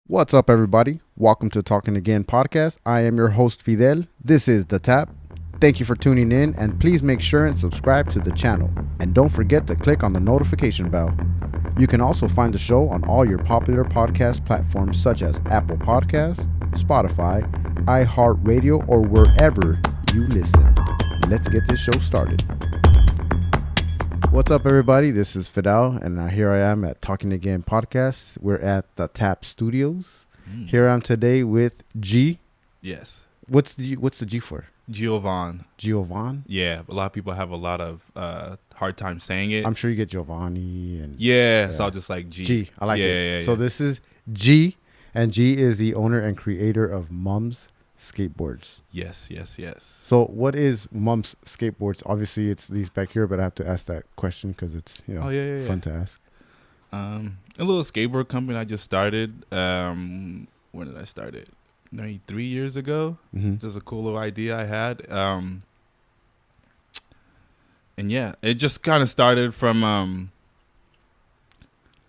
What's up, everybody? Welcome to Talking Again podcast. I am your host, Fidel. This is The Tap. Thank you for tuning in, and please make sure and subscribe to the channel. And don't forget to click on the notification bell. You can also find the show on all your popular podcast platforms such as Apple Podcasts, Spotify, iHeartRadio, or wherever you listen. Let's get this show started. What's up, everybody? This is Fidel, and here I am at Talking Again podcast. We're at the Tap Studios. Here I am today with G. Yes. What's the G for? Giovanni. Giovanni? Yeah, a lot of people have a lot of hard time saying it. I'm sure you get Giovanni and yeah, so I'll just like G. G. I like it. Yeah. So this is G, and G is the owner and creator of MUMS Skateboards. Yes. So what is MUMS Skateboards? Obviously, it's these back here, but I have to ask that question because it's fun to ask. A little skateboard company I just started. When did I start it? Maybe 3 years ago. Mm-hmm. Just a cool little idea I had. And yeah, it just kind of started from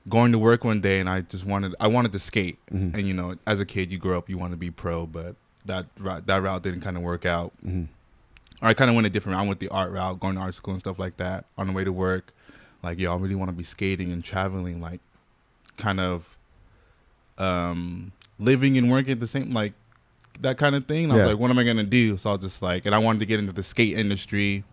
going to work one day, and I wanted to skate. Mm-hmm. And as a kid, you grow up, you want to be pro, but that route didn't kind of work out. Mm-hmm. Or I kind of went a different route. I went the art route, going to art school and stuff like that. On the way to work, like, I really want to be skating and traveling, like, kind of living and working at the same, like, that kind of thing. And I was like, what am I going to do? So I was just like, and I wanted to get into the skate industry.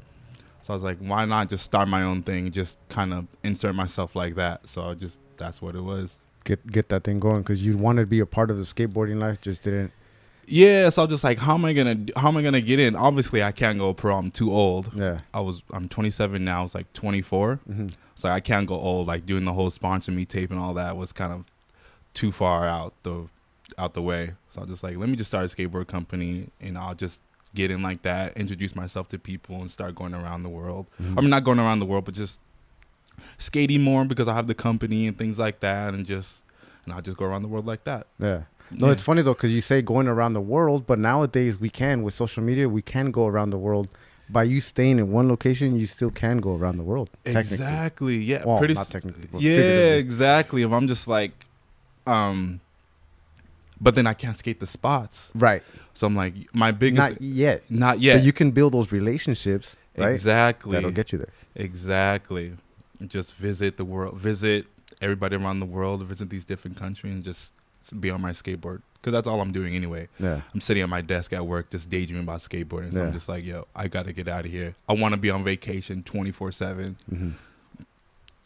So I was like, why not just start my own thing, just kind of insert myself like that. So that's what it was. Get that thing going because you wanted to be a part of the skateboarding life, just didn't. Yeah, so I was just like, how am I gonna get in? Obviously, I can't go pro. I'm too old. Yeah. I'm 27 now. I was like 24. Mm-hmm. So I can't go old. Like, doing the whole sponsor me tape and all that was kind of too far out the way. So I was just like, let me just start a skateboard company, and I'll just get in like that, introduce myself to people, and start going around the world. Mm-hmm. I mean, not going around the world, but just skating more because I have the company and things like that, and I'll just go around the world like that. Yeah. No, It's funny though, because you say going around the world, but nowadays with social media, we can go around the world. By you staying in one location, you still can go around the world. Exactly. Yeah. Well, not technically. But yeah, figuratively. exactly. If I'm just like, but then I can't skate the spots. Right. So I'm like, my biggest. Not yet. But you can build those relationships, right? Exactly. That'll get you there. Exactly. Just visit the world, visit everybody around the world, visit these different countries, and just be on my skateboard, because that's all I'm doing anyway. Yeah. I'm sitting at my desk at work just daydreaming about skateboarding. So Yeah. I'm just like, yo, I gotta get out of here. I want to be on vacation 24/7. Mm-hmm.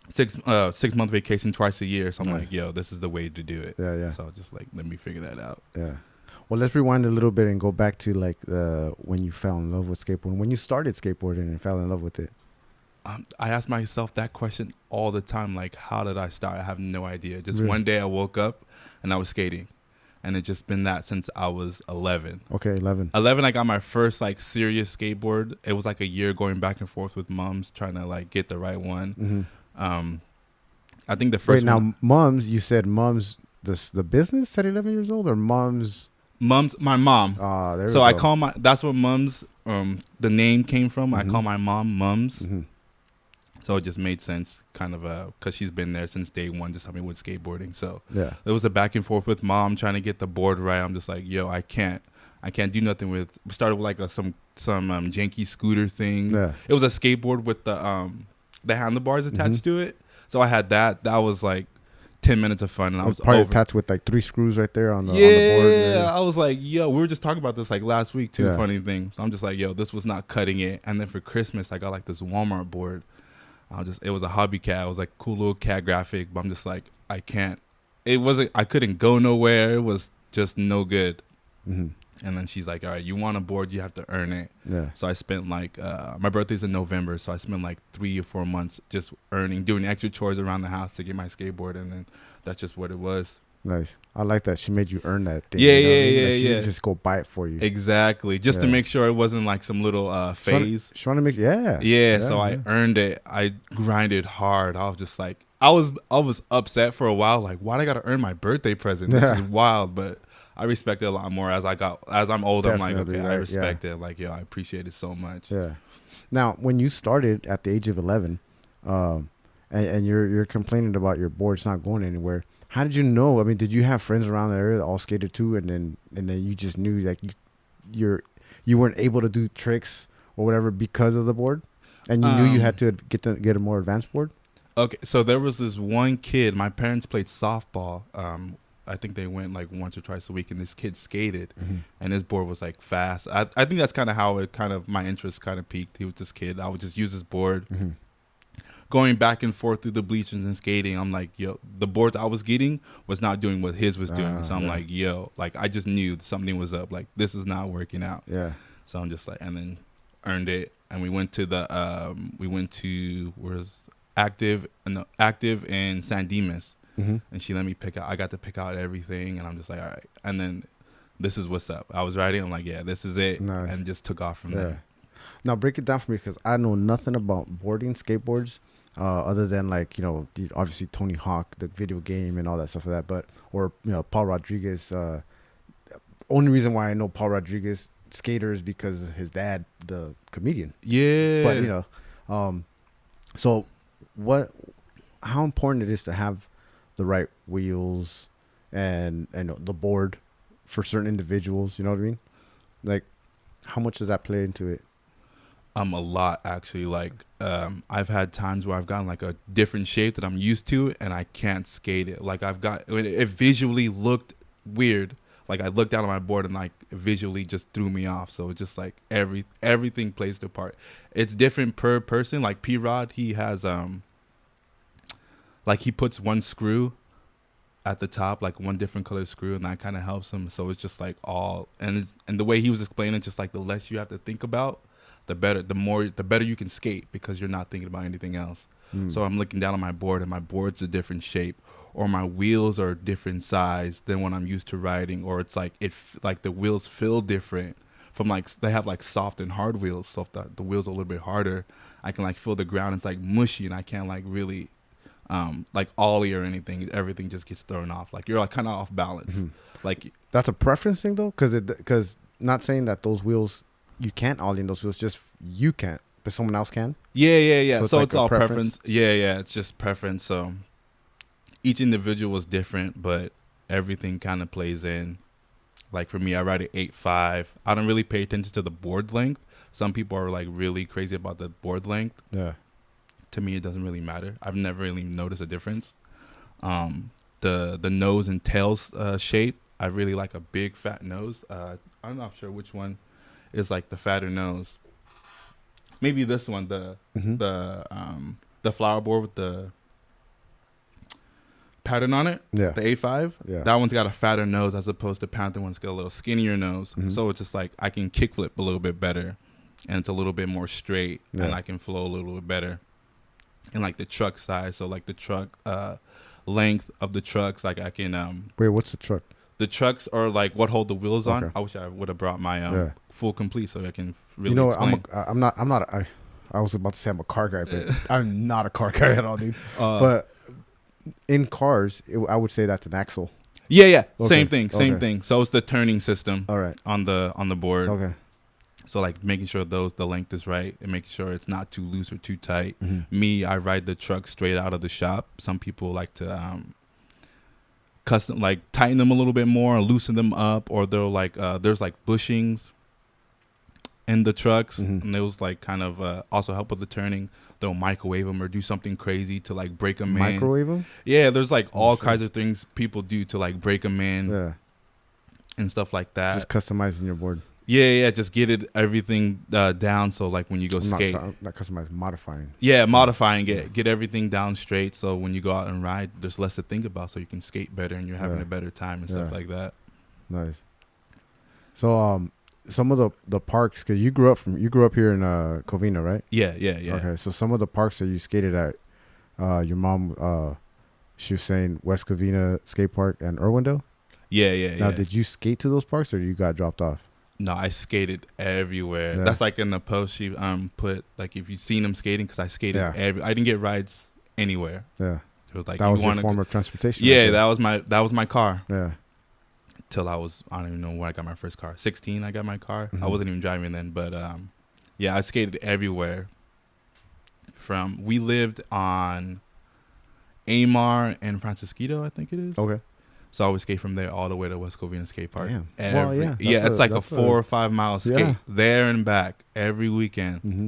6 month vacation twice a year. So I'm Nice. like, yo, this is the way to do it. Yeah. So just like, let me figure that out. Yeah. Well, let's rewind a little bit and go back to like when you fell in love with skateboarding, when you started skateboarding and fell in love with it. I ask myself that question all the time. Like, how did I start? I have no idea. Just Really? one day I woke up and I was skating, and it's just been that since I was 11. Okay, 11. 11, I got my first like serious skateboard. It was like a year going back and forth with mums, trying to like get the right one. Mm-hmm. I think the first Wait, now one, MUMS, you said MUMS, the business at 11 years old, or MUMS? mums, my mom. There So we I go. call that's what mums, the name came from. Mm-hmm. I call my mom Mums. Mm-hmm. So it just made sense, kind of, because she's been there since day one, just helping me with skateboarding. So Yeah. it was a back and forth with mom trying to get the board right. I'm just like, yo, I can't do nothing with. We started with like some janky scooter thing. Yeah. It was a skateboard with the handlebars attached to it. So I had that. That was like 10 minutes of fun, and I was probably over. attached with like 3 screws right there on the board. Yeah, I was like, yo, we were just talking about this like last week too. Yeah. Funny thing. So I'm just like, yo, this was not cutting it. And then for Christmas, I got like this Walmart board. It was a hobby cat. It was like cool little cat graphic, but I'm just like, I couldn't go nowhere. It was just no good. Mm-hmm. And then she's like, all right, you want a board, you have to earn it. Yeah. So I spent like, my birthday's in November, so I spent like 3 or 4 months just doing extra chores around the house to get my skateboard, and then that's just what it was. Nice. I like that. She made you earn that thing. Yeah, you know what I yeah, mean? yeah, Like, she yeah. didn't just go buy it for you. Exactly, just to Yeah. make sure it wasn't like some little phase. She wanted to make, So I earned it. I grinded hard. I was just like, I was upset for a while. Like, why'd I gotta earn my birthday present? This is wild. But I respect it a lot more as I'm older. I'm like, Definitely, okay, I right, respect it. Like, yo, I appreciate it so much. Yeah. Now, when you started at the age of 11, and you're complaining about your boards not going anywhere, How did you know? I mean, did you have friends around the area that all skated too, and then you just knew like you weren't able to do tricks or whatever because of the board, and you knew you had to get a more advanced board? Okay, so there was this one kid. My parents played softball. I think they went like once or twice a week, and this kid skated, and his board was like fast. I think that's kind of how it my interest kind of peaked. He was this kid. I would just use his board, going back and forth through the bleachers and skating. I'm like, yo, the board I was getting was not doing what his was doing. So I'm like, yo, like I just knew something was up. Like this is not working out. Yeah. So I'm just like, and then earned it, and we went to where's active in San Dimas. And she let me pick out. I got to pick out everything, and I'm just like, all right. And then this is what's up. I was riding. I'm like, yeah, this is it, Nice. and just took off from there. Now break it down for me, because I know nothing about boarding skateboards, other than like obviously Tony Hawk, the video game, and all that stuff like that. But Paul Rodriguez. Only reason why I know Paul Rodriguez skater is because of his dad, the comedian. Yeah. But so how important it is to have the right wheels and the board for certain individuals, you know what I mean? Like, how much does that play into it? A lot, actually. Like, I've had times where I've gotten like a different shape that I'm used to, and I can't skate it. Like it visually looked weird. Like I looked down on my board and like visually just threw me off. So it's just like everything plays their part. It's different per person. Like P-Rod, he has like he puts one screw at the top, like one different color screw, and that kind of helps him. So it's just like and the way he was explaining it, just like the less you have to think about, the better you can skate, because you're not thinking about anything else. So I'm looking down on my board, and my board's a different shape, or my wheels are a different size than what I'm used to riding, or it's like like the wheels feel different from like they have like soft and hard wheels. So if the wheels are a little bit harder, I can like feel the ground. It's like mushy, and I can't like really like ollie or anything. Everything just gets thrown off. Like you're like kind of off balance. Like that's a preference thing though, because not saying that those wheels you can't ollie in those wheels, just you can't, but someone else can. Yeah. So like it's all preference. Yeah. It's just preference. So each individual is different, but everything kind of plays in. Like for me, I ride an 8.5. I don't really pay attention to the board length. Some people are like really crazy about the board length. Yeah. To me, it doesn't really matter. I've never really noticed a difference. The nose and tails shape, I really like a big fat nose. I'm not sure which one is like the fatter nose. Maybe this one, the flower board with the pattern on it. Yeah. The A5. Yeah. That one's got a fatter nose as opposed to Panther one's got a little skinnier nose. So it's just like I can kickflip a little bit better, and it's a little bit more straight, and I can flow a little bit better. And like the truck size, so like the truck length of the trucks, like I can wait, what's the truck? The trucks are like what hold the wheels on. I wish I would have brought my full complete so I can really explain. I was about to say I'm a car guy, but I'm not a car guy at all, dude. But in cars, I would say that's an axle. Yeah. Okay. Same thing. So it's the turning system. All right. On the board. Okay. So like making sure the length is right and making sure it's not too loose or too tight. Me, I ride the truck straight out of the shop. Some people like to custom, like tighten them a little bit more, loosen them up, or they'll like there's like bushings in the trucks, and those like kind of also help with the turning. They'll microwave them or do something crazy to like break them in. Microwave them? Yeah, there's like all kinds of things people do to like break them in. Yeah. And stuff like that. Just customizing your board. Yeah. Just get everything down. So like when you go skate, not customizing, modifying. Yeah, modifying it. Get everything down straight. So when you go out and ride, there's less to think about. So you can skate better and you're having a better time and stuff like that. Nice. So some of the parks, because you grew up here in Covina, right? Yeah. Okay, so some of the parks that you skated at, your mom, she was saying West Covina Skate Park and Irwindale. Yeah. Now, did you skate to those parks or you got dropped off? No, I skated everywhere. Yeah. That's like in the post she put, like if you've seen them skating, because I skated I didn't get rides anywhere. Yeah. It was like that was your form of transportation. Yeah, right? that was my car. Yeah. Till I don't even know when I got my first car. 16, I got my car. I wasn't even driving then, but yeah, I skated everywhere. We lived on Amar and Francisquito, I think it is. Okay. So I would skate from there all the way to West Covina Skate Park. Damn. Well, yeah. It's like a 4 or 5 mile skate there and back every weekend. Mm-hmm.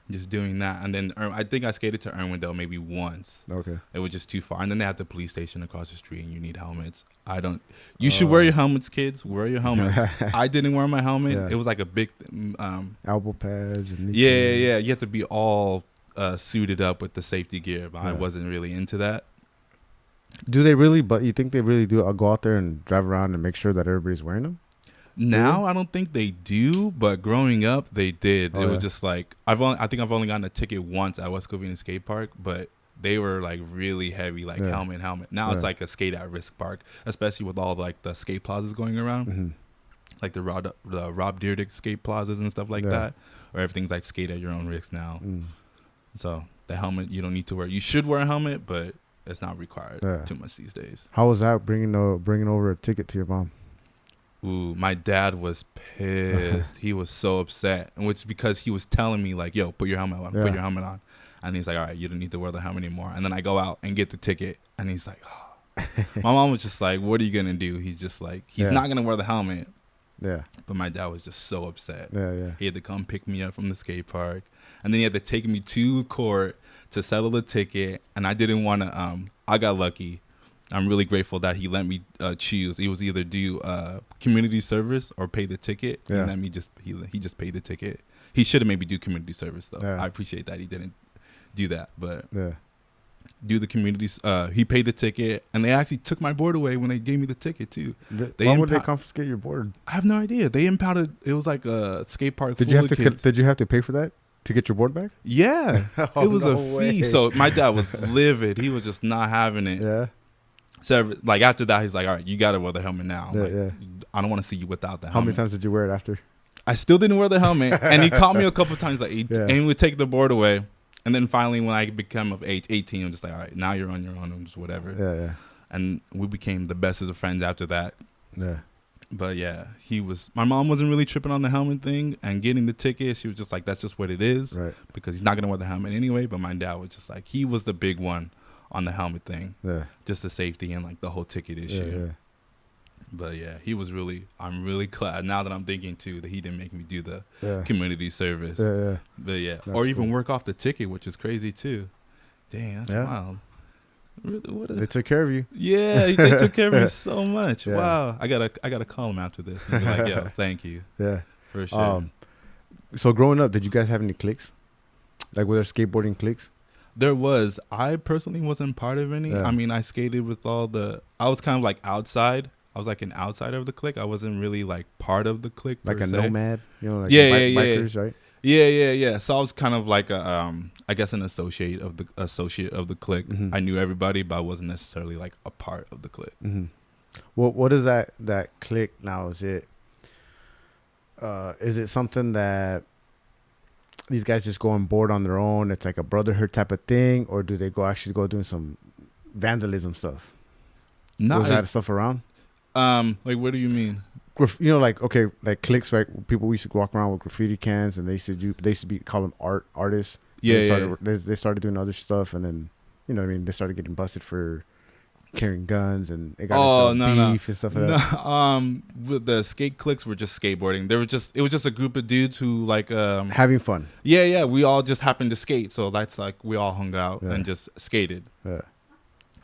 Just doing that. And then I think I skated to Irwindale maybe once. Okay. It was just too far. And then they have the police station across the street and you need helmets. You should wear your helmets, kids. Wear your helmets. I didn't wear my helmet. Yeah. It was like a big... elbow pads. And yeah. You have to be all suited up with the safety gear. But I wasn't really into that. Do they really? But you think they really do? I'll go out there and drive around and make sure that everybody's wearing them? Now I don't think they do, but growing up they did. It was just like I think I've only gotten a ticket once at West Covina Skate Park, but they were like really heavy, like helmet. Now it's like a skate at risk park, especially with all like the skate plazas going around, like the Rob Dyrdek skate plazas and stuff like that, where everything's like skate at your own risk now. So the helmet you don't need to wear. You should wear a helmet, but it's not required too much these days. How was that bringing over a ticket to your mom? Ooh, my dad was pissed. He was so upset, and which because he was telling me like, "Yo, put your helmet on, put your helmet on," and he's like, "All right, you don't need to wear the helmet anymore." And then I go out and get the ticket, and he's like, "Oh." My mom was just like, "What are you gonna do?" He's just like, he's not gonna wear the helmet. Yeah. But my dad was just so upset. Yeah. He had to come pick me up from the skate park, and then he had to take me to court to settle the ticket, and I didn't want to. I got lucky. I'm really grateful that he let me choose. He was either do community service or pay the ticket. Yeah. And let me he just paid the ticket. He should have maybe do community service though. Yeah. I appreciate that he didn't do that, but yeah. Do the community. He paid the ticket, and they actually took my board away when they gave me the ticket too. Why would they confiscate your board? I have no idea. They impounded. It was like a skate park. Did you have to pay for that to get your board back? Yeah, it was a fee. So my dad was livid. He was just not having it. Yeah. So like after that, he's like, "All right, you got to wear the helmet now." Yeah. I don't want to see you without the helmet. How many times did you wear it after? I still didn't wear the helmet, and he caught me a couple of times. Like, and he would take the board away, and then finally, when I became of age, 18, I'm just like, "All right, now you're on your own, and just whatever." Yeah. And we became the best of friends after that. Yeah. But yeah, my mom wasn't really tripping on the helmet thing and getting the ticket. She was just like, "That's just what it is," right? Because he's not gonna wear the helmet anyway. But my dad was just like, he was the big one on the helmet thing. Yeah. Just the safety and like the whole ticket issue. Yeah. But yeah, I'm really glad now that I'm thinking too that he didn't make me do the community service. Yeah. But yeah, that's or even cool. work off the ticket, which is crazy too. Dang, that's wild. They took care of you. Yeah, they took care of me so much. Yeah. Wow. I gotta call him after this and be like, "Yo, thank you." Yeah. For sure. So growing up, did you guys have any cliques? Like were there skateboarding cliques? There was. I personally wasn't part of any. Yeah. I mean, I skated with I was kind of like outside. I was like an outsider of the clique. I wasn't really like part of the clique. Like a nomad, you know, like bikers, right? Yeah. So I was kind of like I guess an associate of the clique. Mm-hmm. I knew everybody, but I wasn't necessarily like a part of the clique. Mm-hmm. Well, what is that clique now? Is it something that these guys just go on board on their own? It's like a brotherhood type of thing, or do they actually go doing some vandalism stuff? Was that stuff around? Like what do you mean? You know, like cliques, right? People used to walk around with graffiti cans, and they used to be call them artists. Yeah, they started doing other stuff, and then they started getting busted for carrying guns, and it got into beef and stuff like that. With the skate cliques were just skateboarding. It was just a group of dudes who like having fun. Yeah. We all just happened to skate, so that's like we all hung out and just skated. Yeah.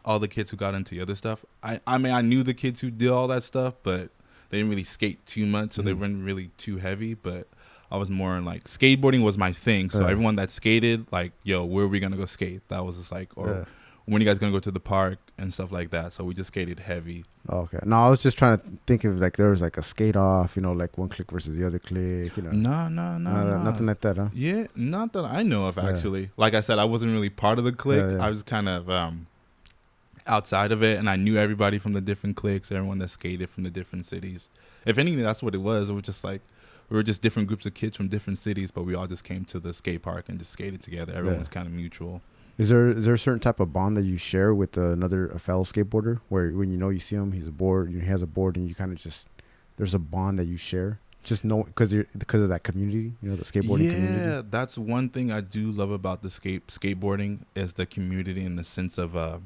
All the kids who got into the other stuff. I mean, I knew the kids who did all that stuff, but they didn't really skate too much, so they weren't really too heavy. But I was more in like skateboarding was my thing. So everyone that skated, like, yo, where are we gonna go skate? That was just like, or when are you guys gonna go to the park and stuff like that. So we just skated heavy. Oh, okay. No, I was just trying to think of like there was like a skate off, like one clique versus the other clique. No. Nothing like that, huh? Yeah, not that I know of actually. Like I said, I wasn't really part of the clique. I was kind of outside of it, and I knew everybody from the different cliques, everyone that skated from the different cities. If anything, that's what it was. It was just like we were just different groups of kids from different cities, but we all just came to the skate park and just skated together. Everyone was kind of mutual. Is there a certain type of bond that you share with a fellow skateboarder, where when you see him, he has a board, and you kind of just there's a bond that you share? Just know because of that community, the skateboarding community. Yeah, that's one thing I do love about the skateboarding is the community in the sense of the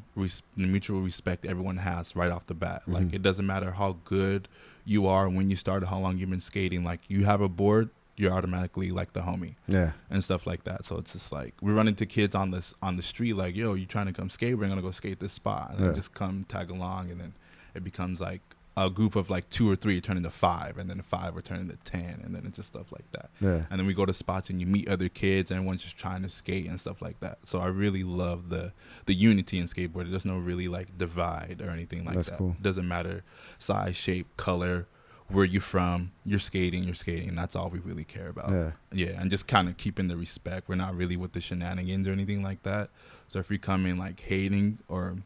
mutual respect everyone has right off the bat. Mm-hmm. Like, it doesn't matter how good you are when you started, how long you've been skating. Like, you have a board, you're automatically like the homie. Yeah. And stuff like that. So it's just like we run into kids on the street like, yo, you trying to come skate? We're gonna go skate this spot, and then just come tag along, and then it becomes like a group of like 2 or 3 turn into 5, and then 5 will turn into 10, and then it's just stuff like that. Yeah. And then we go to spots and you meet other kids, and everyone's just trying to skate and stuff like that. So I really love the unity in skateboarding. There's no really like divide or anything like That's that. cool. It doesn't matter size, shape, color, where you from. You're skating. That's all we really care about. Yeah, and just kind of keeping the respect. We're not really with the shenanigans or anything like that. So if we come in like hating or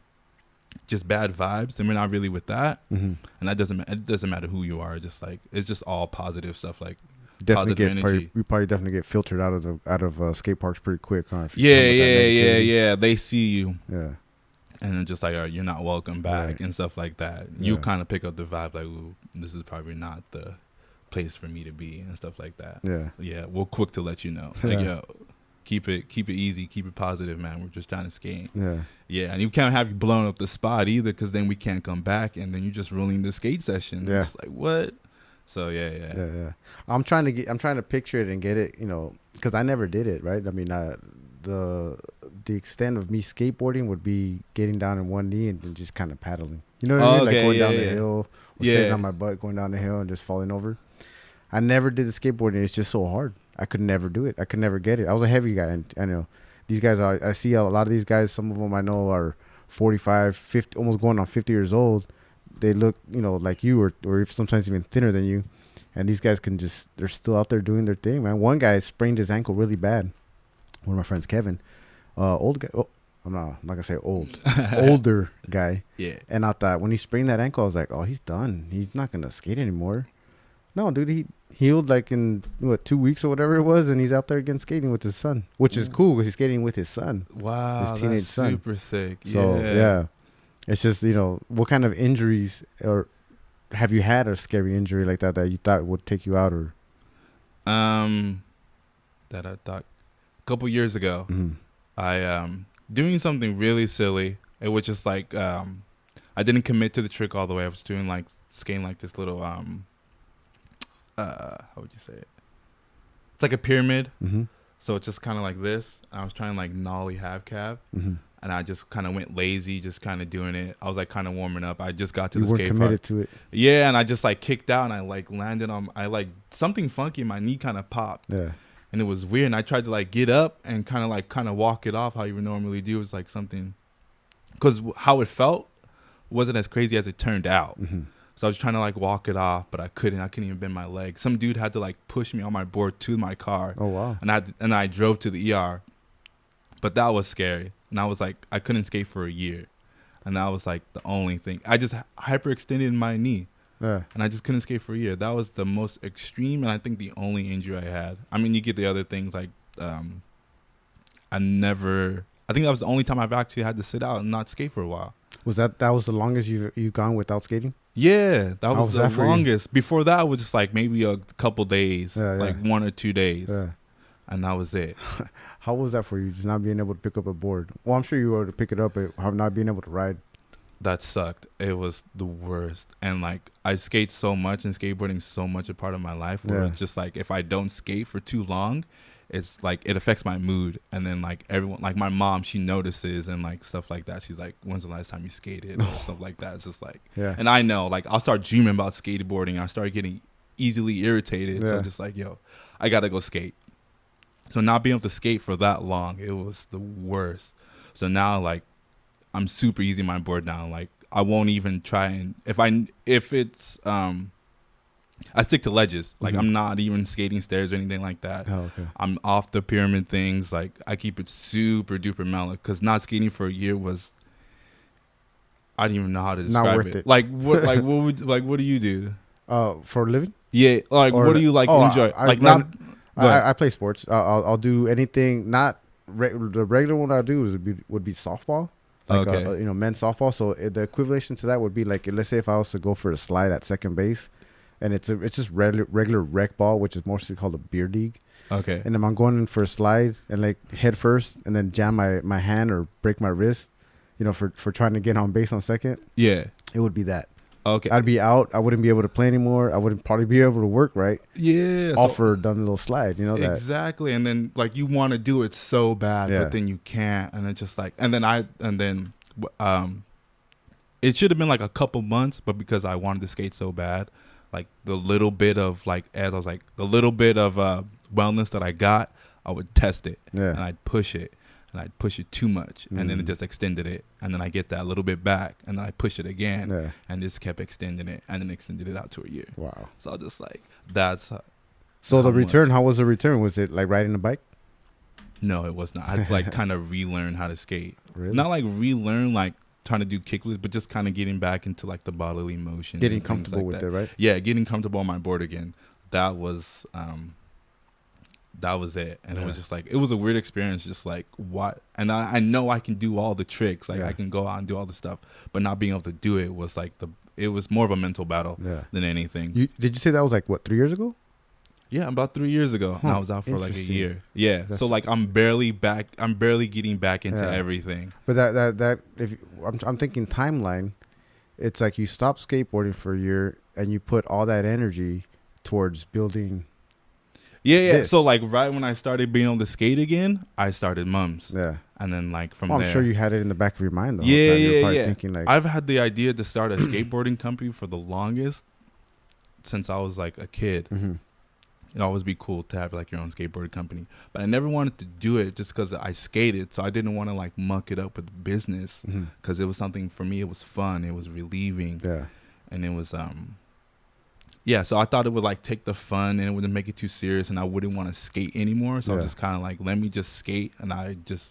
just bad vibes, then we're not really with that. Mm-hmm. And it doesn't matter who you are. Just like it's just all positive stuff. Like definitely positive energy. We probably definitely get filtered out of skate parks pretty quick, huh? Yeah. They see you. Yeah. And then just like, all right, you're not welcome back and stuff like that. You kind of pick up the vibe like, ooh, this is probably not the place for me to be and stuff like that. Yeah. We're quick to let you know. Like, yo, keep it easy, keep it positive, man. We're just trying to skate. Yeah, and you can't have you blowing up the spot either, because then we can't come back, and then you're just ruining the skate session. Yeah. It's like, what? So yeah. I'm trying to picture it and get it, because I never did it, right? I mean, the extent of me skateboarding would be getting down on one knee and then just kind of paddling. You know what I mean? Like going down the hill, or sitting on my butt, going down the hill and just falling over. I never did the skateboarding. It's just so hard. I could never do it. I could never get it. I was a heavy guy, and I know these guys. I see a lot of these guys. Some of them I know are 45, 50, almost going on 50 years old. They look, like you, or sometimes even thinner than you. And these guys they're still out there doing their thing, man. One guy sprained his ankle really bad. One of my friends, Kevin, old guy. Oh, I'm not gonna say old, older guy. Yeah. And I thought when he sprained that ankle, I was like, oh, he's done. He's not gonna skate anymore. No, dude, he healed like in 2 weeks or whatever it was, and he's out there again skating with his son, which is cool because he's skating with his son. Wow, his teenage that's son. super sick. So yeah, it's just what kind of injuries, or have you had a scary injury like that you thought would take you out, or that I thought a couple years ago, I doing something really silly. It was just like I didn't commit to the trick all the way. I was doing like skating like this little how would you say it? It's like a pyramid. So it's just kind of like this. I was trying like nollie half cab, and I just kind of went lazy, just kind of doing it. I was like kind of warming up. I just got to the skate park. You weren't committed to it. Yeah, and I just like kicked out, and I like landed on. I like something funky. My knee kind of popped. Yeah. And it was weird. And I tried to like get up and kind of walk it off how you would normally do. It was like something, because how it felt wasn't as crazy as it turned out. So I was trying to like walk it off, but I couldn't. I couldn't even bend my leg. Some dude had to like push me on my board to my car. Oh wow! And I drove to the ER, but that was scary. And I was like, I couldn't skate for a year, and that was like the only thing. I just hyperextended my knee, and I just couldn't skate for a year. That was the most extreme, and I think the only injury I had. I mean, you get the other things like I think that was the only time I've actually had to sit out and not skate for a while. Was that was the longest you've gone without skating? Yeah, that was the longest. Before that, it was just like maybe a couple days, like 1 or 2 days, and that was it. How was that for you, just not being able to pick up a board? Well, I'm sure you were able to pick it up, but not being able to ride. That sucked. It was the worst. And like I skate so much, and skateboarding is so much a part of my life, where it's just like if I don't skate for too long, it's like it affects my mood. And then like everyone, like my mom, she notices and like stuff like that. She's like, when's the last time you skated, or stuff like that. It's just like, and I know, like I'll start dreaming about skateboarding. I start getting easily irritated. So I'm just like, yo, I gotta go skate. So not being able to skate for that long, it was the worst. So now like I'm super easy on my board now. Like I won't even try, and if it's I stick to ledges. Like I'm not even skating stairs or anything like that. Oh, okay. I'm off the pyramid things. Like I keep it super duper mellow, because not skating for a year was, I don't even know how to describe not worth it. Like what? What do you do? For a living? Yeah. Like what do you like enjoy? I play sports. I'll do anything. Not the regular one I do would be softball. Like men's softball. So the equivalent to that would be like, let's say if I was to go for a slide at second base, and it's just regular rec ball, which is mostly called a beer league. Okay. And if I'm going in for a slide and like head first and then jam my hand or break my wrist, for trying to get on base on second, Yeah. it would be that. Okay. I'd be out. I wouldn't be able to play anymore. I wouldn't probably be able to work right. Yeah. All for done a little slide, that. Exactly. And then like you want to do it so bad, but then you can't. And it's just like, and then it should have been like a couple months, but because I wanted to skate so bad, like the little bit of like, as I was like, the little bit of wellness that I got, I would test it and I'd push it. And I'd push it too much, and then it just extended it. And then I get that little bit back, and then I push it again, and just kept extending it, and then extended it out to a year. Wow. So I was just like, that's... So the return, how was the return? Was it like riding a bike? No, it was not. I had to like kind of relearn how to skate. Really? Not like relearn, like trying to do kickflips, but just kind of getting back into like the bodily motion. Getting comfortable with it, right? Yeah, getting comfortable on my board again. That was it. And it was just like, it was a weird experience, just like what. And I know I can do all the tricks, like I can go out and do all the stuff, but not being able to do it was like it was more of a mental battle than anything. Did you say that was like what, 3 years ago? Yeah, about 3 years ago. And I was out for like a year. Yeah. So like I'm barely getting back into everything. But that if I'm thinking timeline, it's like you stopped skateboarding for a year and you put all that energy towards building. Yeah. This. So like right when I started being able to skate again, I started MUMS. Yeah. And then like from there. I'm sure you had it in the back of your mind the whole time. You're probably thinking like, I've had the idea to start a skateboarding company for the longest since I was like a kid. Mm-hmm. It'd always be cool to have like your own skateboard company, but I never wanted to do it just because I skated. So I didn't want to like muck it up with business because it was something for me. It was fun. It was relieving. Yeah. And it was, so I thought it would like take the fun and it wouldn't make it too serious and I wouldn't want to skate anymore. So I was just kind of like, let me just skate and I just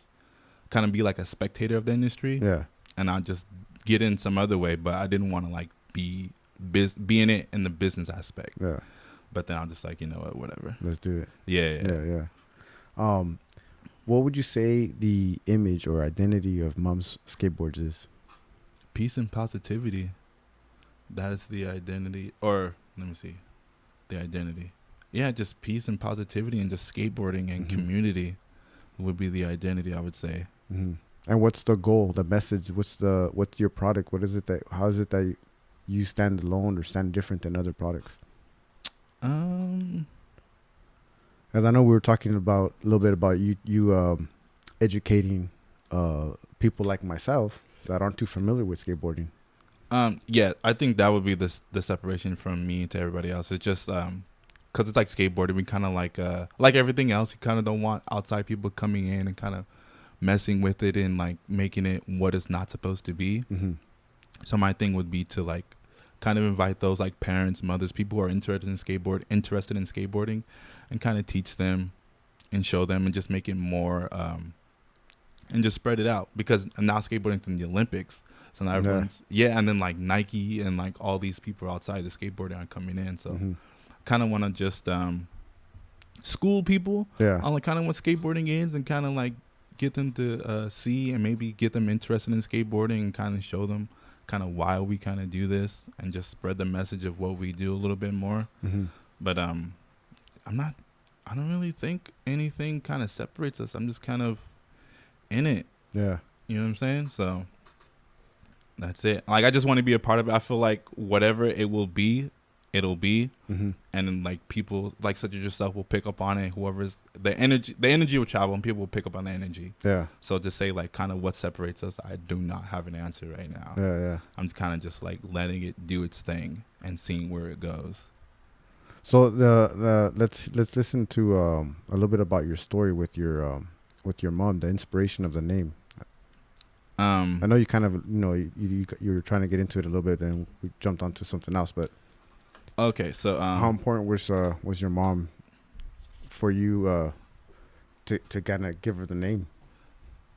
kind of be like a spectator of the industry. Yeah. And I just get in some other way, but I didn't want to like be in it in the business aspect. Yeah. But then I'm just like, you know what, whatever. Let's do it. Yeah. What would you say the image or identity of MUMS Skateboards is? Peace and positivity. That is the identity. Or, let me see. The identity. Yeah, just peace and positivity and just skateboarding and community would be the identity, I would say. Mm-hmm. And what's the goal, the message? What's your product? What is it how is it that you stand alone or stand different than other products? As I know we were talking about a little bit about you educating people like myself that aren't too familiar with skateboarding. Yeah, I think that would be the separation from me to everybody else. It's just because it's like skateboarding, we kind of like everything else, you kind of don't want outside people coming in and kind of messing with it and like making it what it's not supposed to be. Mm-hmm. So my thing would be to like kind of invite those like parents, mothers, people who are interested in skateboarding and kind of teach them and show them and just make it more and just spread it out because now skateboarding's in the Olympics. So now everyone's and then like Nike and like all these people outside the skateboarding are coming in. So kind of want to just school people on like kind of what skateboarding is and kind of like get them to see and maybe get them interested in skateboarding and kind of show them kind of why we kind of do this and just spread the message of what we do a little bit more. But I don't really think anything kind of separates us. I'm just kind of in it. Yeah. You know what I'm saying? So that's it. Like, I just want to be a part of it. I feel like whatever it will be, it'll be. And then like people like such as yourself will pick up on it. Whoever's the energy will travel and people will pick up on the energy. Yeah. So to say like kind of what separates us, I do not have an answer right now. Yeah. I'm just kind of just like letting it do its thing and seeing where it goes. So let's listen to a little bit about your story with your mom, the inspiration of the name. I know you kind of you were trying to get into it a little bit and we jumped onto something else, but okay. So how important was your mom for you to kind of give her the name?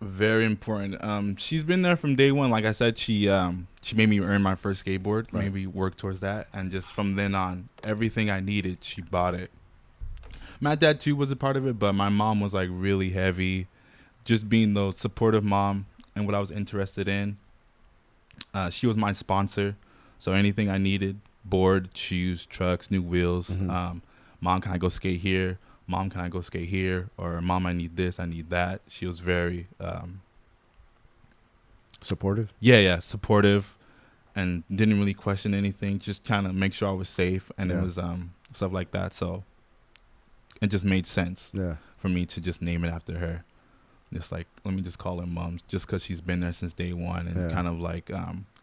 Very important. She's been there from day one. Like I said, she made me earn my first skateboard, made me work towards that, and just from then on, everything I needed, she bought it. My dad too was a part of it, but my mom was like really heavy, just being the supportive mom and what I was interested in. She was my sponsor, so anything I needed, board, shoes, trucks, new wheels. Mhm. Mom, can I go skate here? Mom, can I go skate here? Or mom, I need this, I need that. She was very Supportive. yeah, supportive, and didn't really question anything. Just kind of make sure I was safe, and it Yeah. was stuff like that. So it just made sense Yeah. for me to just name it after her. Just like, let me just call her Mums, just because she's been there since day one, and Yeah. kind of like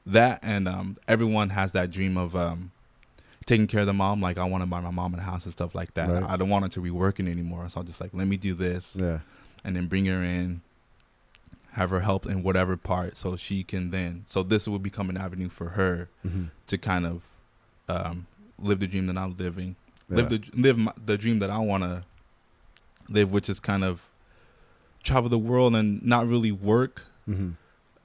that. And everyone has that dream of taking care of the mom. Like, I want to buy my mom a house and stuff like that. Right. I don't want her to be working anymore, so I'm just like, let me do this, Yeah. and then bring her in, have her help in whatever part, so she can then. So this will become an avenue for her Mm-hmm. to kind of live the dream that I'm living, Yeah. live the dream that I want to live, which is kind of travel the world and not really work Mm-hmm.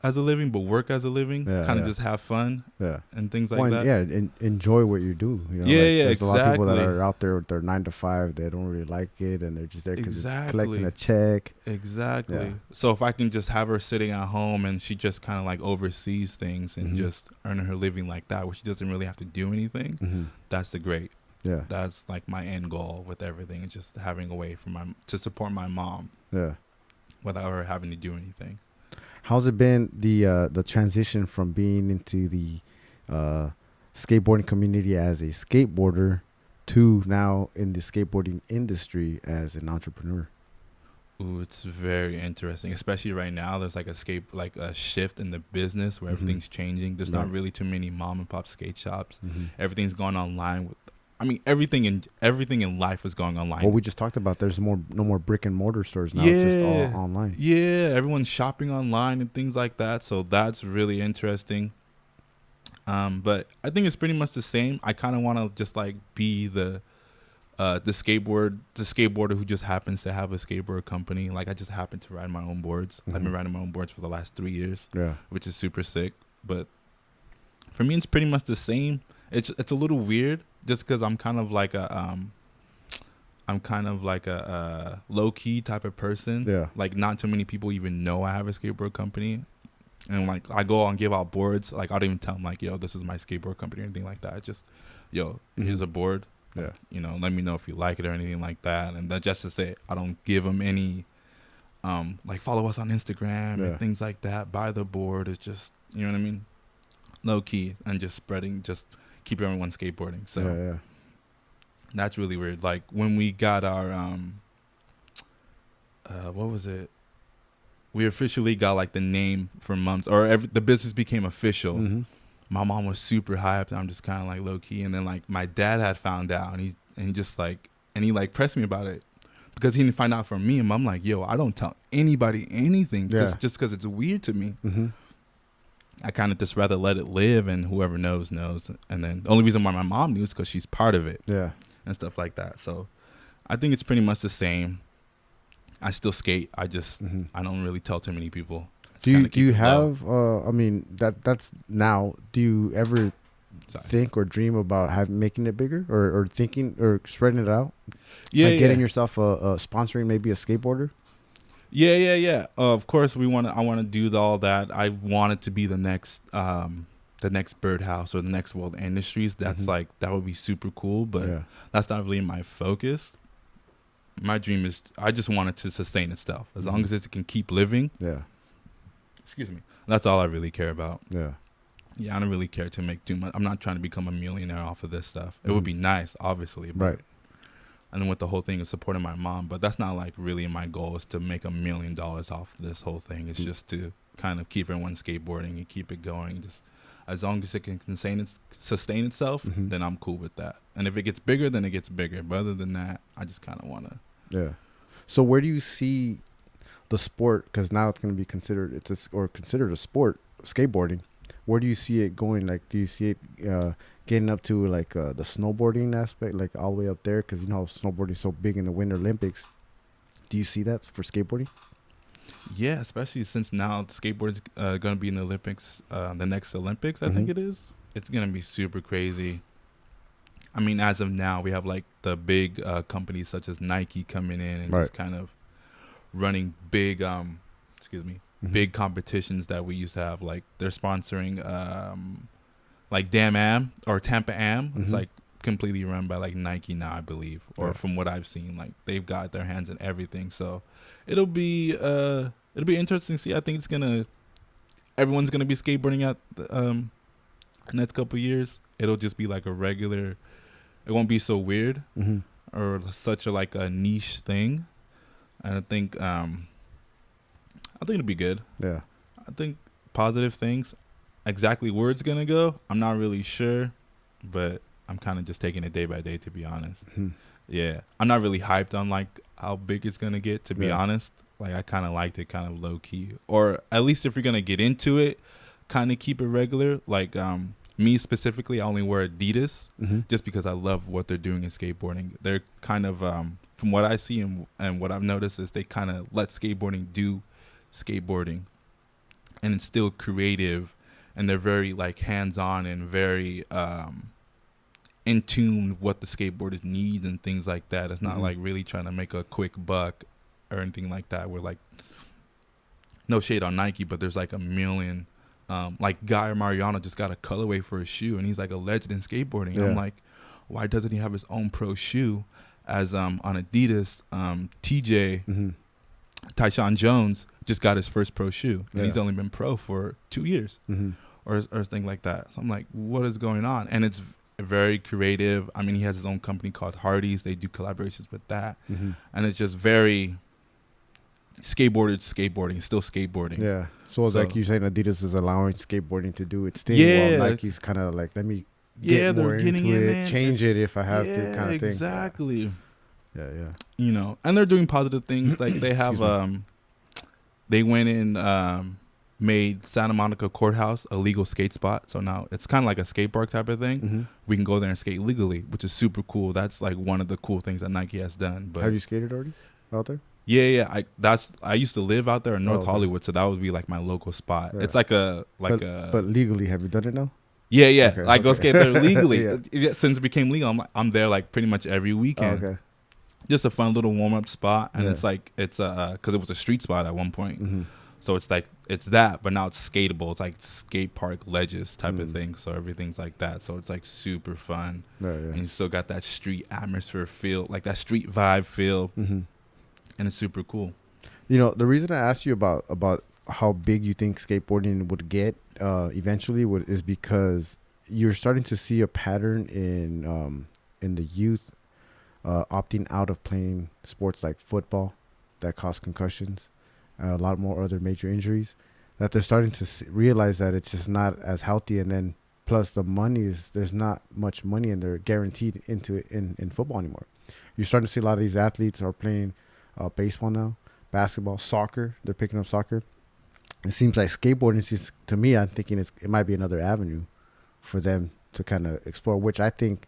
as a living, but work as a living. Yeah, Kind of yeah. just have fun Yeah. and things like Well, that. yeah, enjoy what you do. You know, Yeah, like, yeah, there's a lot of people that exactly. are out there with their 9 to 5. They don't really like it, and they're just there because it's collecting Exactly. a check. Exactly. Yeah. So if I can just have her sitting at home and she just kind of like oversees things and Mhm. just earning her living like that, where she doesn't really have to do anything, Mm-hmm. that's the great. Yeah. That's like my end goal with everything. It's just having a way for to support my mom Yeah. without her having to do anything. How's it been the transition from being into the skateboarding community as a skateboarder to now in the skateboarding industry as an entrepreneur? Ooh, it's very interesting, especially right now. There's like a shift in the business where Mhm. everything's changing. There's Right. not really too many mom and pop skate shops. Mm-hmm. Everything's going online. I mean, everything in life is going online. Well, we just talked about there's no more brick and mortar stores now. It's just all online. Yeah, everyone's shopping online and things like that. So that's really interesting. But I think it's pretty much the same. I kind of want to just like be the skateboarder who just happens to have a skateboard company. Like, I just happen to ride my own boards. I've been Mhm. riding my own boards for the last 3 years, Yeah. which is super sick. But for me, it's pretty much the same. It's a little weird just because I'm kind of like a low key type of person. Yeah. Like, not too many people even know I have a skateboard company. And like, I go out and give out boards. Like, I don't even tell them like, yo, this is my skateboard company or anything like that. It's just, yo, here's Mhm. a board. Yeah. You know, let me know if you like it or anything like that. And that's just to say, I don't give them any, like, follow us on Instagram Yeah. and things like that. Buy the board. It's just, you know what I mean? Low key and just spreading, just keep everyone skateboarding. So yeah. that's really weird. Like, when we got our, what was it? We officially got like the name for MUMS, or the business became official. Mm-hmm. My mom was super hyped. I'm just kind of like low key, and then like my dad had found out, and he just like, and he like pressed me about it because he didn't find out from me, and I'm like, yo, I don't tell anybody anything, just because it's weird to me. Mm-hmm. I kind of just rather let it live, and whoever knows. And then the only reason why my mom knew is because she's part of it. Yeah. And stuff like that. So I think it's pretty much the same. I still skate. I just Mm-hmm. I don't really tell too many people. Do you have I mean that's now, do you ever think or dream about making it bigger or thinking or spreading it out? Yeah, like getting yourself sponsoring maybe a skateboarder? Yeah. Of course I want to do all that. I want it to be the next Birdhouse or the next World Industries. That's Mhm. like, that would be super cool, but Yeah. that's not really my focus. My dream is, I just want it to sustain itself. As long Mhm. as it can keep living, Yeah. excuse me, that's all I really care about. Yeah. Yeah, I don't really care to make too much. I'm not trying to become a millionaire off of this stuff. It would be nice, obviously. But, Right. and then with the whole thing of supporting my mom, but that's not like really my goal, is to make $1 million off this whole thing. It's just to kind of keep everyone skateboarding and keep it going. Just as long as it can sustain itself, Mhm. then I'm cool with that. And if it gets bigger, then it gets bigger. But other than that, I just kind of want to. Yeah. So where do you see the sport, because now it's going to be considered considered a sport, skateboarding? Where do you see it going? Like, do you see it getting up to like the snowboarding aspect, like all the way up there? Because you know snowboarding is so big in the Winter Olympics. Do you see that for skateboarding? Yeah, especially since now skateboard's going to be in the Olympics, the next Olympics, I think Mhm. it is. It's going to be super crazy. I mean, as of now, we have like the big companies such as Nike coming in and just kind of running big, Mhm. big competitions that we used to have. Like, they're sponsoring like Damn Am or Tampa Am. It's like completely run by like Nike now, I believe, or from what I've seen, like they've got their hands in everything. So it'll be interesting to see. I think everyone's gonna be skateboarding at the next couple of years. It'll just be like a regular. It won't be so weird or such a like a niche thing. And I think it'll be good. Yeah. I think positive things. Exactly where it's gonna go, I'm not really sure, but I'm kind of just taking it day by day, to be honest. Yeah, I'm not really hyped on like how big it's gonna get, to be honest. Like I kind of liked it kind of low key, or at least if you're gonna get into it, kind of keep it regular. Like me specifically, I only wear Adidas just because I love what they're doing in skateboarding. They're kind of from what I see and what I've noticed is they kind of let skateboarding do skateboarding, and it's still creative, and they're very like hands-on and very in tune with what the skateboarders need and things like that. It's not like really trying to make a quick buck or anything like that. We're like, no shade on Nike, but there's like a million. Like Guy Mariano just got a colorway for a shoe, and he's like a legend in skateboarding. Yeah. I'm like, why doesn't he have his own pro shoe? As on Adidas, TJ Tyshawn Jones just got his first pro shoe, and he's only been pro for 2 years, or thing like that. So I'm like, what is going on? And it's very creative. I mean, he has his own company called Hardy's. They do collaborations with that, and it's just very skateboarding, still skateboarding. Yeah. So like you saying, Adidas is allowing skateboarding to do its thing, while Nike's kind of like, let me get more into it, change it if I have to, kind of thing. Exactly. Yeah. You know, and they're doing positive things. Like they have, they went in, made Santa Monica Courthouse a legal skate spot. So now it's kind of like a skate park type of thing. We can go there and skate legally, which is super cool. That's like one of the cool things that Nike has done. But have you skated already out there? Yeah. I used to live out there in North Hollywood, so that would be like my local spot. Yeah. It's like but legally, have you done it now? Yeah. Okay, go skate there legally. Since it became legal, I'm there like pretty much every weekend. Okay. Just a fun little warm up spot, and it's because it was a street spot at one point. So it's like it's that, but now it's skatable. It's like skate park ledges type of thing. So everything's like that. So it's like super fun, and you still got that street atmosphere feel, like that street vibe feel. And it's super cool. You know, the reason I asked you about how big you think skateboarding would get eventually is because you're starting to see a pattern in the youth opting out of playing sports like football that cause concussions, a lot more other major injuries, that they're starting to realize that it's just not as healthy. And then plus the money there's not much money and they're guaranteed into it in football anymore. You're starting to see a lot of these athletes are playing baseball now, basketball, soccer. They're picking up soccer. It seems like skateboarding is just, to me, I'm thinking it might be another avenue for them to kind of explore, which I think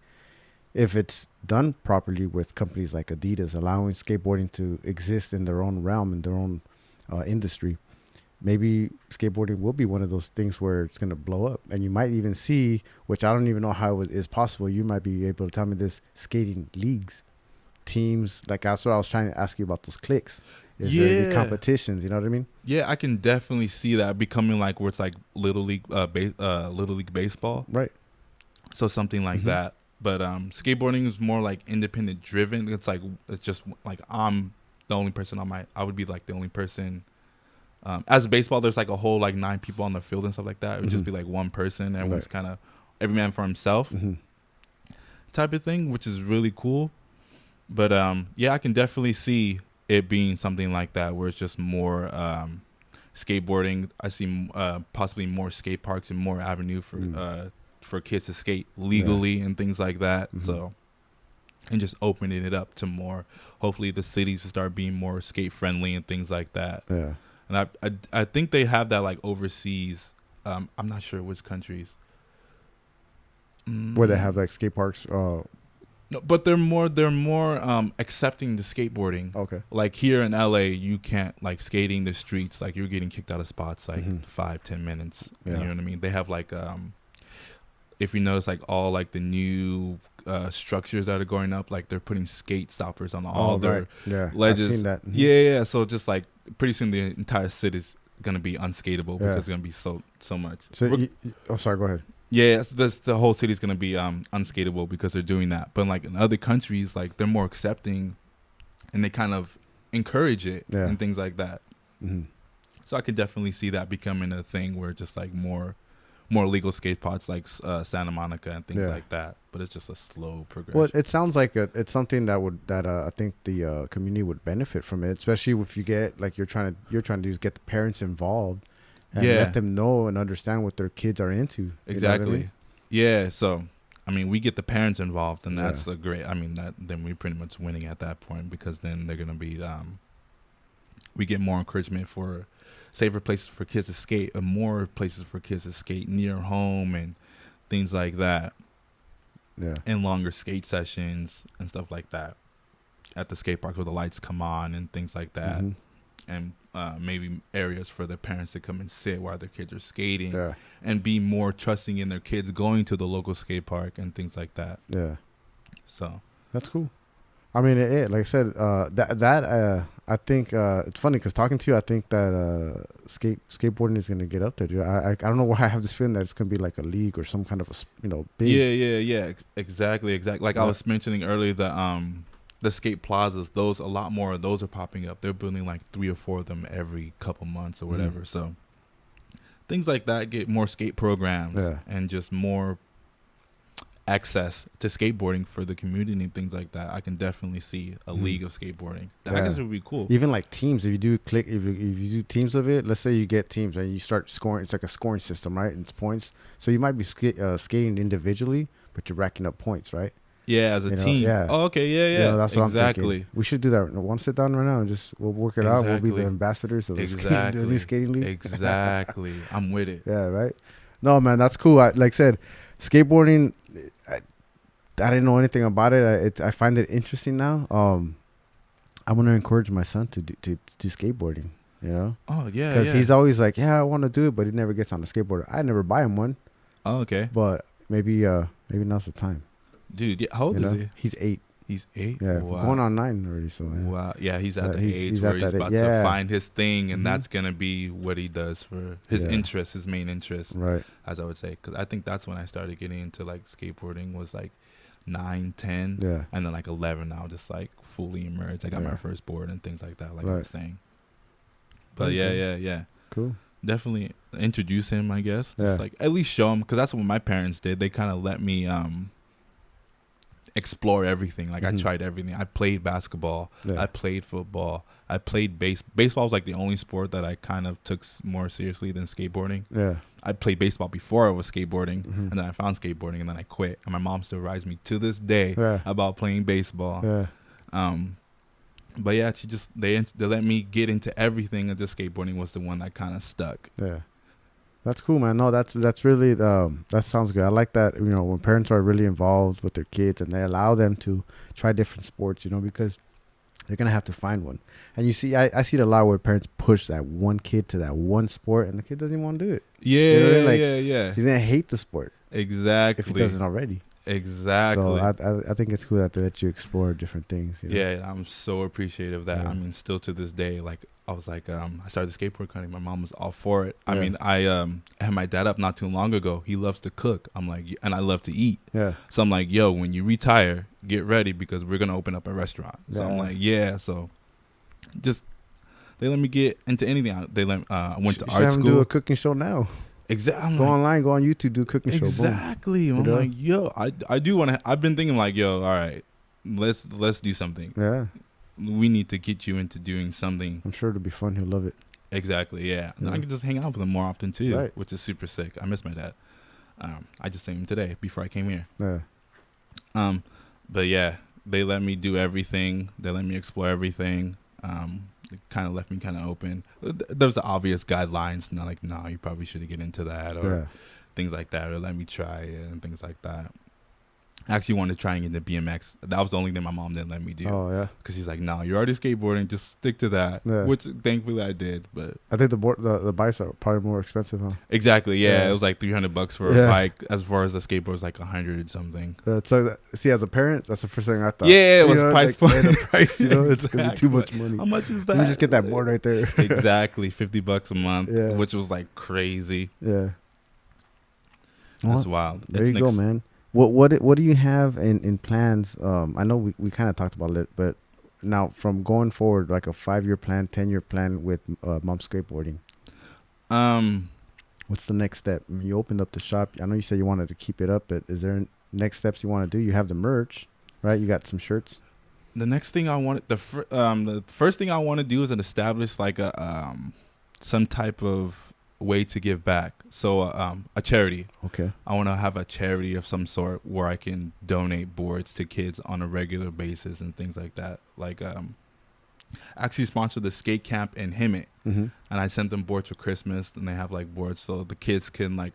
if it's done properly with companies like Adidas, allowing skateboarding to exist in their own realm, in their own industry, maybe skateboarding will be one of those things where it's going to blow up. And you might even see, which I don't even know how it is possible, you might be able to tell me this, skating leagues. Teams, like that's what I was trying to ask you about, those cliques. Is there any competitions? You know what I mean? Yeah, I can definitely see that becoming like where it's like little league baseball, right? So something like that. But skateboarding is more like independent driven. It's just like I'm the only person I would be like the only person. As a baseball, there's like a whole like 9 people on the field and stuff like that. It would just be like one person. Everyone's kind of every man for himself type of thing, which is really cool. But I can definitely see it being something like that, where it's just more skateboarding. I see possibly more skate parks and more avenue for kids to skate legally and things like that. So, and just opening it up to more. Hopefully, the cities will start being more skate friendly and things like that. Yeah, and I think they have that like overseas. I'm not sure which countries where they have like skate parks. No, but they're more accepting the skateboarding. Okay. Like here in LA, you can't like skating the streets, like you're getting kicked out of spots like 5-10 minutes. Yeah. You know what I mean? They have like if you notice like all like the new structures that are going up, like they're putting skate stoppers on all their ledges. I've seen that. Yeah. So just like pretty soon the entire city's gonna be unskateable because it's gonna be so much. So sorry, go ahead. Yeah, the whole city's gonna be unskateable because they're doing that. But like in other countries, like they're more accepting, and they kind of encourage it and things like that. Mm-hmm. So I could definitely see that becoming a thing where just like more legal skate spots like Santa Monica and things like that. But it's just a slow progression. Well, it sounds like it's something that I think the community would benefit from it, especially if you get like you're trying to do is get the parents involved and let them know and understand what their kids are into. Exactly. You know what I mean? Yeah. So I mean, we get the parents involved, and that's a great. I mean, then we're pretty much winning at that point because then they're gonna be. We get more encouragement for safer places for kids to skate, and more places for kids to skate near home and things like that. Yeah. And longer skate sessions and stuff like that at the skate parks where the lights come on and things like that. Mm-hmm. And maybe areas for their parents to come and sit while their kids are skating and be more trusting in their kids going to the local skate park and things like that. Yeah. So that's cool. I mean, like I said, I think it's funny because talking to you, I think that skateboarding is going to get up there, dude. I don't know why I have this feeling that it's going to be like a league or some kind of a, big. Yeah. Exactly. Like I was mentioning earlier, the skate plazas, a lot more of those are popping up. They're building like 3 or 4 of them every couple months or whatever. So things like that get more skate programs and just more access to skateboarding for the community and things like that. I can definitely see a league of skateboarding. I guess it would be cool. Even like teams, if you do teams of it, let's say you get teams and you start scoring. It's like a scoring system, right? And it's points. So you might be skating individually, but you're racking up points, right? Yeah, as a team. Yeah. Oh, okay. Yeah. That's what I'm thinking. We should do that. One sit down right now and we'll work it out. We'll be the ambassadors of the new skating league. Exactly. I'm with it. Yeah. Right. No, man, that's cool. Like I said, skateboarding. I didn't know anything about it. I find it interesting now. I want to encourage my son to do skateboarding. You know? Oh yeah. Because he's always like, I want to do it, but he never gets on a skateboarder. I never buy him one. Oh, okay. But maybe now's the time. Dude, how old is he? He's 8. He's 8. Yeah, wow. Going on 9 already. So wow. Yeah, he's at the age where he's about to find his thing, and that's gonna be what he does for his interest, his main interest. Right. As I would say, because I think that's when I started getting into like skateboarding was like 9, 10, and then like 11. I'll just like fully immersed. I got my first board and things like that, like I was saying. But yeah. Cool. Definitely introduce him, I guess. Just like at least show him, because that's what my parents did. They kind of let me explore everything. Like I tried everything. I played basketball. I played football. I played baseball was like the only sport that I kind of took more seriously than skateboarding. Yeah. I played baseball before I was skateboarding, and then I found skateboarding, and then I quit. And my mom still rides me to this day about playing baseball. Yeah. But yeah, they let me get into everything, and just skateboarding was the one that kind of stuck. Yeah. That's cool, man. No, that's really that sounds good. I like that. You know, when parents are really involved with their kids and they allow them to try different sports, you know, because they're gonna have to find one. And you see, I see it a lot where parents push that one kid to that one sport, and the kid doesn't even want to do it. Yeah, you know what I mean? Yeah. He's gonna hate the sport. Exactly. If he doesn't already. Exactly. So I think it's cool that they let you explore different things. You know? Yeah, I'm so appreciative of that. Yeah. I mean, still to this day, like I was like, I started the skateboard company. My mom was all for it. I mean, I had my dad up not too long ago. He loves to cook. I'm like, and I love to eat. Yeah. So I'm like, yo, when you retire, get ready because we're gonna open up a restaurant. So I'm like, yeah. So just they let me get into anything. They let I went to art school. Do a cooking show now. Exactly. Go online, go on YouTube, do a cooking show. Exactly. I'm like, yo, I do want to. I've been thinking like, yo, all right, let's do something. Yeah. We need to get you into doing something. I'm sure it'll be fun. He'll love it. Exactly. Yeah. And I can just hang out with him more often too, which is super sick. I miss my dad. I just seen him today before I came here. Yeah. But yeah, they let me do everything. They let me explore everything. It kind of left me kind of open. There's the obvious guidelines, not like, no, you probably shouldn't get into that or things like that, or let me try it and things like that. I actually wanted to try and get into BMX. That was the only thing my mom didn't let me do. Oh, yeah? Because she's like, no, you're already skateboarding. Just stick to that, which thankfully I did. But I think the bikes are probably more expensive, huh? Exactly, yeah. It was like $300 for a bike. As far as the skateboard was like $100 something. So, see, as a parent, that's the first thing I thought. Yeah, it was price point. The price, you know, it's going to be too much money. How much is that? Let me just get that board right there. Exactly, $50 a month, which was like crazy. Yeah. That's Well, wild. there you go, man. What do you have in plans? I know we kind of talked about it, but now from going forward, like a 5-year plan, 10-year plan with MUMS Skateboarding. Um, What's the next step? I mean, you opened up the shop. I know you said you wanted to keep it up, but is there next steps you want to do? You have the merch, right? You got some shirts. the next thing I want, the first thing I want to do is establish like some type of way to give back. So a charity. Okay. I want to have a charity of some sort where I can donate boards to kids on a regular basis and things like that. Like actually sponsored the skate camp in Hemet, Mm-hmm. and I sent them boards for Christmas, and they have like boards so the kids can like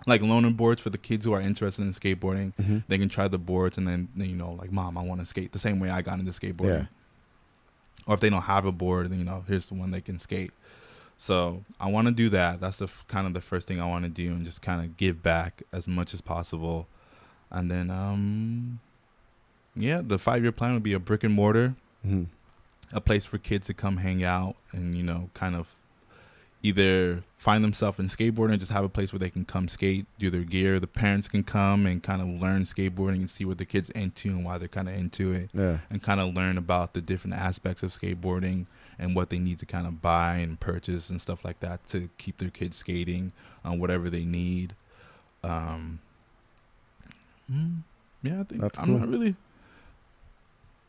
loaner boards for the kids who are interested in skateboarding. Mm-hmm. They can try the boards and then like, Mom, I want to skate the same way I got into skateboarding. Yeah. Or if they don't have a board, then here's the one they can skate. So I want to do that. That's kind of the first thing I want to do, and just kind of give back as much as possible. And then the 5-year plan would be a brick and mortar, Mm-hmm. a place for kids to come hang out and kind of either find themselves in skateboarding or just have a place where they can come skate, do their gear. The parents can come and kind of learn skateboarding and see what the kids into and why they're kind of into it. Yeah. And kind of learn about the different aspects of skateboarding and what they need to kind of buy and purchase and stuff like that to keep their kids skating on whatever they need. I think That's I'm cool. not really.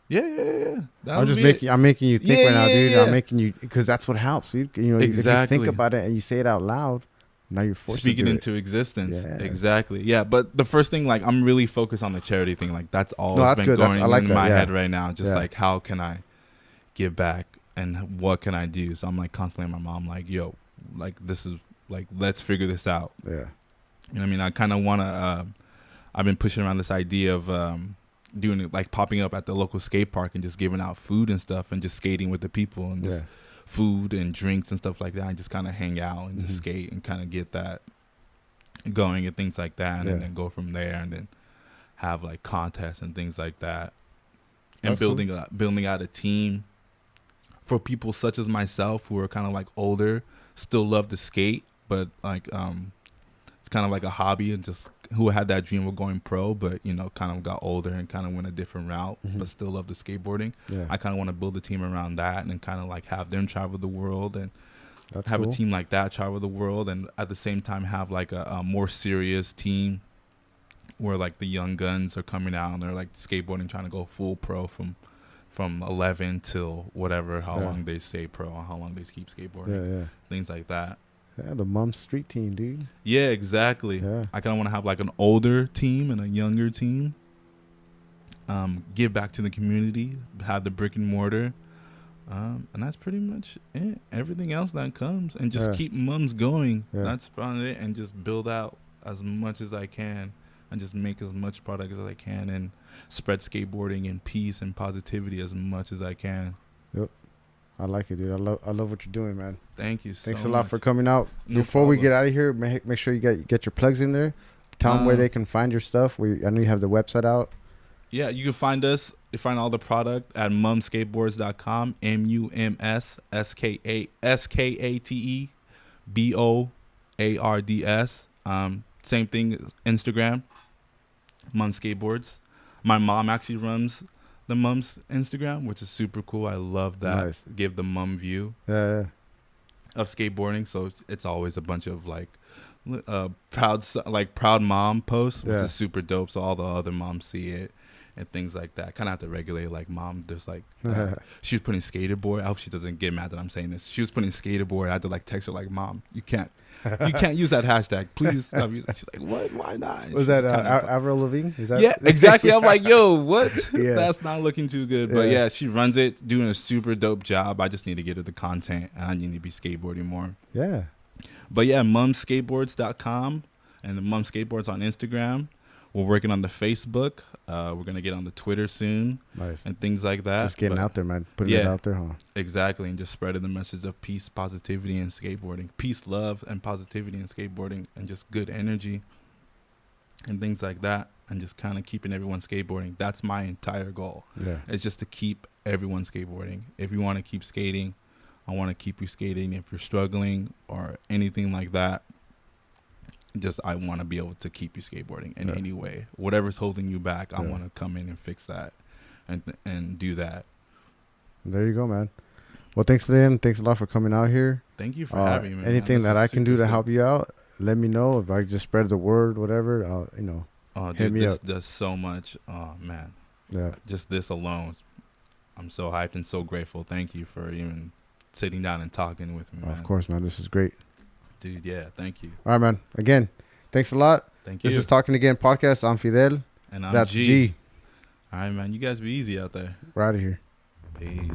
Yeah. I'm making you think right now, dude. Yeah. I'm making you, because that's what helps. You if you Exactly. think about it and you say it out loud, now you're forced Speaking to do into existence. Yeah. Exactly. Yeah. But the first thing, like, I'm really focused on the charity thing. Like, that's all that's been good. going I like in that, my yeah. head right now. Just Yeah. like, how can I give back and what can I do? So I'm like constantly at my mom, like, yo, like, this is like, let's figure this out. it. Yeah. You know what I mean? I kind of want to, I've been pushing around this idea of doing it, like popping up at the local skate park and just giving out food and stuff and just skating with the people and just food and drinks and stuff like that, and just kind of hang out and just skate and kind of get that going and things like that, and then go from there, and then have like contests and things like that, and That's building out a team for people such as myself who are kind of like older, still love to skate, but like it's kind of like a hobby, and just who had that dream of going pro, but kind of got older and kind of went a different route, but still love the skateboarding. Yeah. I kind of want to build a team around that, and kind of like have them travel the world, and That's have cool. a team like that travel the world, and at the same time have like a more serious team where like the young guns are coming out and they're like skateboarding, trying to go full pro from 11 till whatever, how long they stay pro, or how long they keep skateboarding, Yeah. things like that. Yeah. The MUMS street team, dude. Yeah, exactly. Yeah. I kind of want to have like an older team and a younger team. Give back to the community, have the brick and mortar, and that's pretty much it. Everything else that comes, and just keep MUMS going. Yeah. That's probably it, and just build out as much as I can, and just make as much product as I can, and spread skateboarding and peace and positivity as much as I can. I like it, dude. I love what you're doing, man. Thank you. Thanks so a lot much. for coming out. No Before we problem. get out of here, make sure you get your plugs in there. Tell them where they can find your stuff. I know you have the website out. Yeah, you can find us. You find all the product at mumskateboards.com. MUMSSKATEBOARDS. Same thing, Instagram, MUMS Skateboards. My mom actually runs the MUMS Instagram, which is super cool. I love that. Nice. Give the mum view Yeah. of skateboarding. So it's always a bunch of like proud mom posts, which is super dope. So all the other moms see it and things like that. Kind of have to regulate, like, mom, there's like she was putting skateboard. I hope she doesn't get mad that I'm saying this. She was putting skateboard. I had to like text her like, Mom, you can't use that hashtag, please stop using that. She's like, what? Why not? Was that Avril Lavigne? Is that? Yeah, exactly. I'm like, yo, what? Yeah. That's not looking too good. But Yeah. yeah, she runs it, doing a super dope job. I just need to get her the content, and I need to be skateboarding more. Yeah. But yeah, mumskateboards.com and the MUMS Skateboards on Instagram. We're working on the Facebook. We're going to get on the Twitter soon. Nice. And things like that. Just getting But out there, man. Putting it yeah. out there, huh? Exactly. And just spreading the message of peace, positivity, and skateboarding. Peace, love, and positivity and skateboarding, and just good energy and things like that. And just kind of keeping everyone skateboarding. That's my entire goal. Yeah. It's just to keep everyone skateboarding. If you want to keep skating, I want to keep you skating. If you're struggling or anything like that, just I want to be able to keep you skateboarding in any way. Whatever's holding you back, I want to come in and fix that and do that. There you go, man. Well, thanks, Lynn. Thanks a lot for coming out here. Thank you for having me. Anything that I can do to sick. help you out, let me know. If I just spread the word, whatever, I'll, Oh, hit dude, me this up. does so much. Oh, man. Yeah. Just this alone. I'm so hyped and so grateful. Thank you for even sitting down and talking with me, man. Of course, man. This is great. Dude, yeah, thank you. All right, man. Again, thanks a lot. Thank you. This is Talking Again podcast. I'm Fidel. And I'm That's G. G. All right, man. You guys be easy out there. We're out of here. Peace.